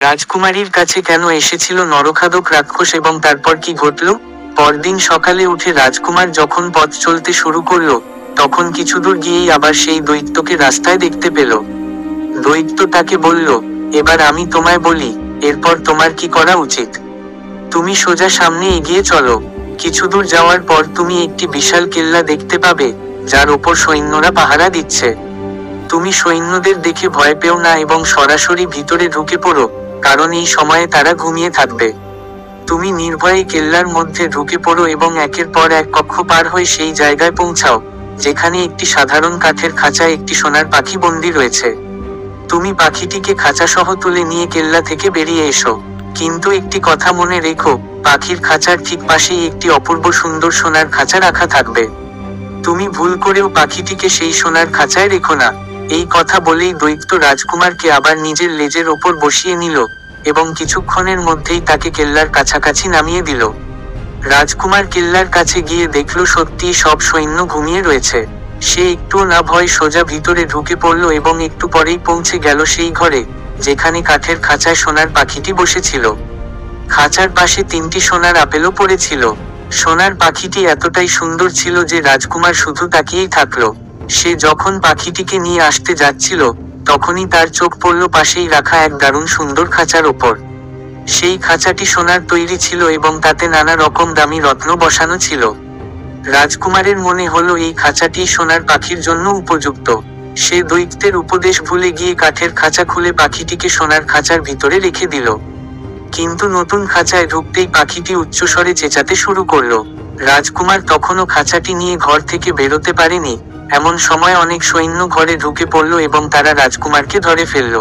রাজকুমারীর কাছে কেন এসেছিল নরখাদক রাক্ষস এবং তারপর কি ঘটল? পরদিন সকালে উঠে রাজকুমার যখন পথ চলতে শুরু করলো, তখন কিছু দূর গিয়েই আবার সেই দৈত্যকে রাস্তায় দেখতে পেল। দৈত্য তাকে বলল, এবার আমি তোমায় বলি, এরপর তোমার কি করা উচিত। তুমি সোজা সামনে এগিয়ে চলো। কিছু দূর যাওয়ার পর তুমি একটি বিশাল কেল্লা দেখতে পাবে, যার ওপর সৈন্যরা পাহারা দিচ্ছে। তুমি সৈন্যদের দেখে ভয় পেও না এবং সরাসরি ভিতরে ঢুকে পড়ো, কারণ এই সময়ে তারা ঘুমিয়ে থাকবে। তুমি নির্ভয়ে কেল্লার মধ্যে ঢুকে পড়ো এবং একের পর এক কক্ষ পার হয়ে সেই জায়গায় পৌঁছাও, যেখানে একটি সাধারণ কাঠের খাঁচায় একটি সোনার পাখি বন্দী রয়েছে। তুমি পাখিটিকে খাঁচাসহ তুলে নিয়ে কেল্লা থেকে বেরিয়ে এসো। কিন্তু একটি কথা মনে রেখো, পাখির খাঁচার ঠিক পাশেই একটি অপূর্ব সুন্দর সোনার খাঁচা রাখা থাকবে। তুমি ভুল করেও পাখিটিকে সেই সোনার খাঁচায় রেখো না। এই কথা বলেই দৈত্য রাজকুমারকে আবার নিজের লেজের ওপর বসিয়ে নিল এবং কিছুক্ষণের মধ্যেই তাকে কেল্লার কাছাকাছি নামিয়ে দিল। রাজকুমার কেল্লার কাছে গিয়ে দেখল সত্যিই সব সৈন্য ঘুমিয়ে রয়েছে। সে একটুও না ভয় সোজা ভিতরে ঢুকে পড়ল এবং একটু পরেই পৌঁছে গেল সেই ঘরে, যেখানে কাঠের খাঁচায় সোনার পাখিটি বসেছিল। খাঁচার পাশে 3টি সোনার আপেলও পড়েছিল। সোনার পাখিটি এতটাই সুন্দর ছিল যে রাজকুমার শুধু তাকিয়েই থাকলো। সে যখন পাখিটিকে নিয়ে আসতে যাচ্ছিল, তখনই তার চোখ পড়ল পাশেই রাখা এক দারুণ সুন্দর খাঁচার ওপর। সেই খাঁচাটি সোনার তৈরি ছিল এবং তাতে নানা রকম দামি রত্ন বসানো ছিল। রাজকুমারের মনে হলো এই খাঁচাটি সোনার পাখির জন্য উপযুক্ত। সে দৈত্যের উপদেশ ভুলে গিয়ে কাঠের খাঁচা খুলে পাখিটিকে সোনার খাঁচার ভিতরে রেখে দিল। কিন্তু নতুন খাঁচায় ঢুকতেই পাখিটি উচ্চস্বরে চেঁচাতে শুরু করলো। রাজকুমার তখনও খাঁচাটি নিয়ে ঘর থেকে বেরোতে পারেনি। এমন সময় অনেক সৈন্য ঘরে ঢুকে পড়ল এবং তারা রাজকুমারকে ধরে ফেলল।